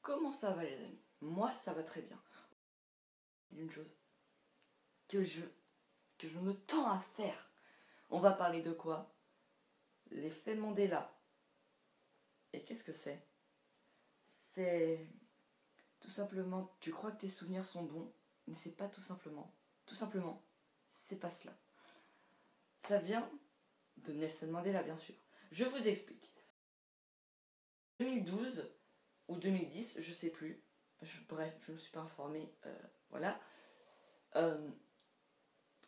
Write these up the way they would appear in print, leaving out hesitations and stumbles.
Comment ça va les amis? Moi ça va très bien. Une chose que je me tends à faire. On va parler de quoi? L'effet Mandela. Et qu'est-ce que c'est? C'est tout simplement, tu crois que tes souvenirs sont bons, mais c'est pas tout simplement. Tout simplement, c'est pas cela. Ça vient de Nelson Mandela bien sûr. Je vous explique. 2012 ou 2010, je sais plus. Bref, je ne me suis pas informée. Voilà.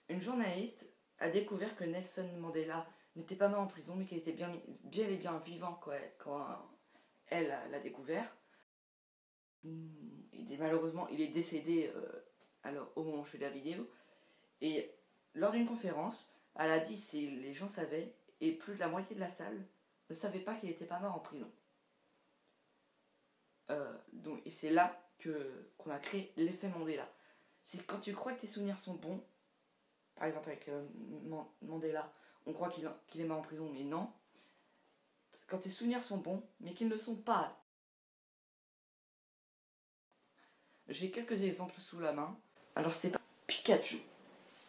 Une journaliste a découvert que Nelson Mandela n'était pas mort en prison, mais qu'il était bien et bien vivant quand elle l'a découvert. Malheureusement, il est décédé alors, au moment où je fais la vidéo. Et lors d'une conférence, elle a dit si les gens savaient, et plus de la moitié de la salle ne savait pas qu'il n'était pas mort en prison. Et c'est là qu'on a créé l'effet Mandela. C'est quand tu crois que tes souvenirs sont bons, par exemple avec Mandela, on croit qu'il est mort en prison, mais non. Quand tes souvenirs sont bons, mais qu'ils ne sont pas. J'ai quelques exemples sous la main. Alors c'est pas Pikachu.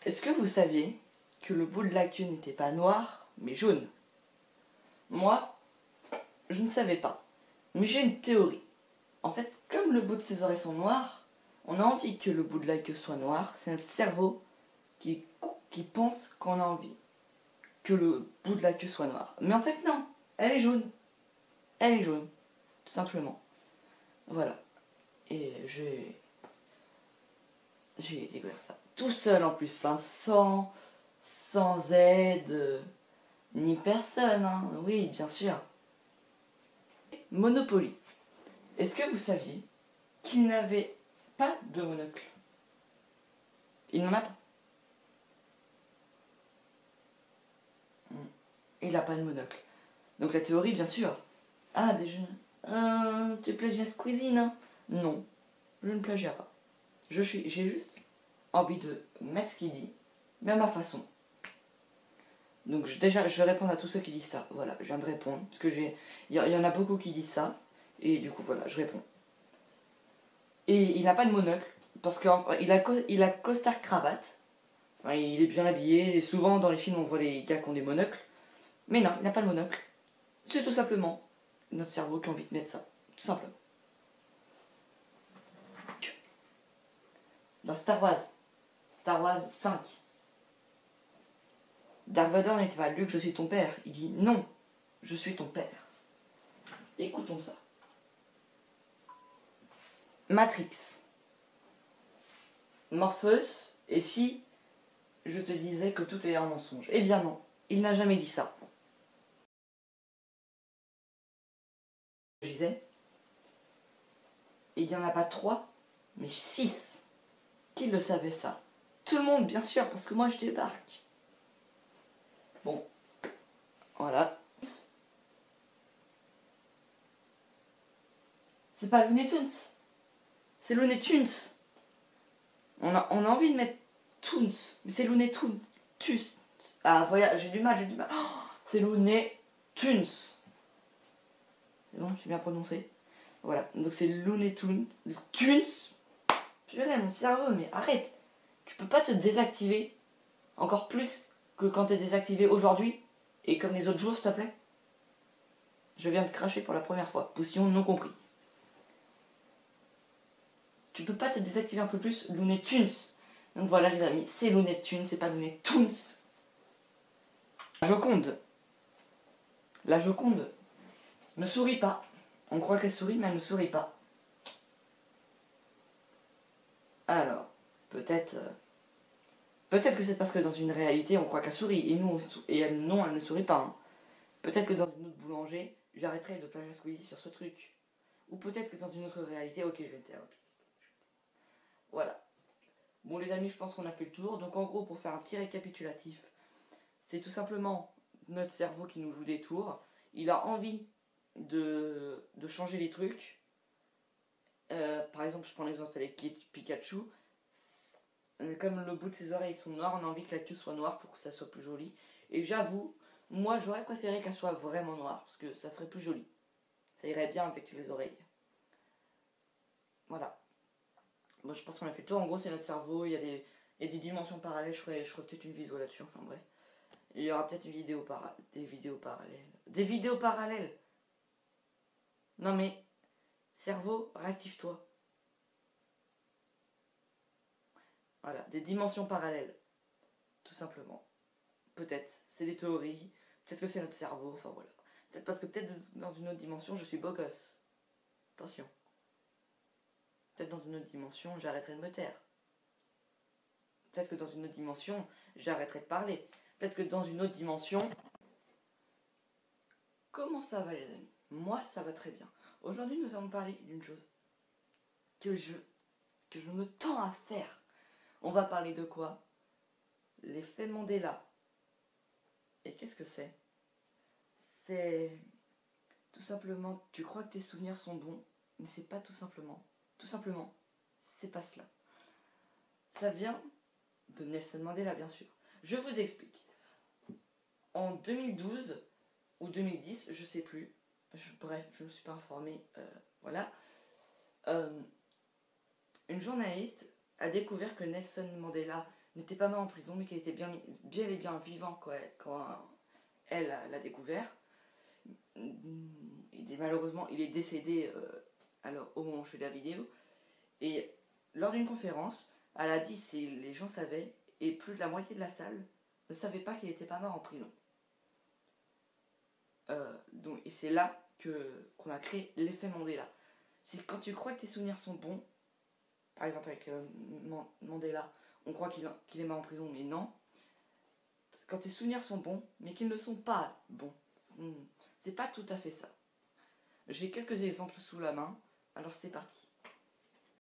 Est-ce que vous saviez que le bout de la queue n'était pas noir, mais jaune? Moi, je ne savais pas. Mais j'ai une théorie. En fait, comme le bout de ses oreilles sont noirs, on a envie que le bout de la queue soit noir. C'est notre cerveau qui pense qu'on a envie que le bout de la queue soit noir. Mais en fait, non. Elle est jaune. Elle est jaune. Tout simplement. Voilà. Et j'ai découvert ça tout seul en plus, hein, sans aide, ni personne. Hein. Oui, bien sûr. Monopoly. Est-ce que vous saviez qu'il n'avait pas de monocle? Il n'en a pas. Il n'a pas de monocle. Donc la théorie, bien sûr. Ah, déjà. Tu plagias Squeezie, hein? Non, je ne plagia pas. J'ai juste envie de mettre ce qu'il dit, mais à ma façon. Donc déjà, je vais répondre à tous ceux qui disent ça. Voilà, je viens de répondre. Parce que il y en a beaucoup qui disent ça. Et du coup, voilà, je réponds. Et il n'a pas de monocle. Parce qu'il a costard-cravate. Enfin, il est bien habillé. Et souvent, dans les films, on voit les gars qui ont des monocles. Mais non, il n'a pas de monocle. C'est tout simplement notre cerveau qui a envie de mettre ça. Tout simplement. Dans Star Wars 5, Dark Vador n'était pas Luke, je suis ton père. Il dit non, je suis ton père. Écoutons ça. Matrix. Morpheus, et si je te disais que tout est un mensonge? Eh bien non, il n'a jamais dit ça. Je disais, il n'y en a pas 3, mais 6. Qui le savait ça? Tout le monde, bien sûr, parce que moi je débarque. Bon, voilà. C'est pas Looney Tunes. C'est Looney Tunes. On a envie de mettre Tunes, mais c'est Looney Tunes. Ah, voilà, j'ai du mal. Oh, c'est Looney Tunes. C'est bon, j'ai bien prononcé. Voilà, donc c'est Looney Tunes. Tunes. Purée, mon cerveau, mais arrête. Tu peux pas te désactiver encore plus que quand t'es désactivé aujourd'hui et comme les autres jours, s'il te plaît. Je viens de cracher pour la première fois. Position non compris. Tu peux pas te désactiver un peu plus Looney Tunes. Donc voilà les amis, c'est Looney Tunes, c'est pas Looney Tunes. La Joconde ne sourit pas. On croit qu'elle sourit, mais elle ne sourit pas. Alors, peut-être que c'est parce que dans une réalité, on croit qu'elle sourit, et elle ne sourit pas. Hein. Peut-être que dans une autre boulanger, j'arrêterai de plagier Squeezie sur ce truc. Ou peut-être que dans une autre réalité, ok, je vais te taire, ok. Voilà. Bon les amis, je pense qu'on a fait le tour. Donc en gros, pour faire un petit récapitulatif, c'est tout simplement notre cerveau qui nous joue des tours. Il a envie de changer les trucs. Par exemple, je prends l'exemple avec Pikachu. Comme le bout de ses oreilles sont noirs, on a envie que la queue soit noire pour que ça soit plus joli. Et j'avoue, moi j'aurais préféré qu'elle soit vraiment noire, parce que ça ferait plus joli. Ça irait bien avec les oreilles. Voilà. Bon, je pense qu'on a fait le tour. En gros, c'est notre cerveau. Il y a des dimensions parallèles. Je ferai peut-être une vidéo là-dessus. Enfin bref. Il y aura peut-être des vidéos parallèles. Des vidéos parallèles. Non mais, cerveau, réactive-toi. Voilà, des dimensions parallèles. Tout simplement. Peut-être. C'est des théories. Peut-être que c'est notre cerveau. Enfin voilà. Peut-être parce que peut-être dans une autre dimension, je suis beau gosse. Attention. Peut-être dans une autre dimension, j'arrêterai de me taire. Peut-être que dans une autre dimension, j'arrêterai de parler. Peut-être que dans une autre dimension... Comment ça va les amis? Moi ça va très bien. Aujourd'hui nous allons parler d'une chose que je me tends à faire. On va parler de quoi? L'effet Mandela. Et qu'est-ce que c'est? C'est tout simplement, tu crois que tes souvenirs sont bons, mais c'est pas tout simplement. Tout simplement, c'est pas cela. Ça vient de Nelson Mandela bien sûr. Je vous explique. En 2012 ou 2010, je sais plus. Bref, je ne me suis pas informée. Voilà. Une journaliste a découvert que Nelson Mandela n'était pas mort en prison, mais qu'il était bien et bien vivant quand elle l'a découvert. Malheureusement, il est décédé alors, au moment où je fais la vidéo. Et lors d'une conférence, elle a dit que les gens savaient, et plus de la moitié de la salle ne savait pas qu'il n'était pas mort en prison. Et c'est là qu'on a créé l'effet Mandela. C'est quand tu crois que tes souvenirs sont bons, par exemple avec Mandela, on croit qu'il est mort en prison, mais non. Quand tes souvenirs sont bons, mais qu'ils ne sont pas bons, c'est pas tout à fait ça. J'ai quelques exemples sous la main, alors c'est parti.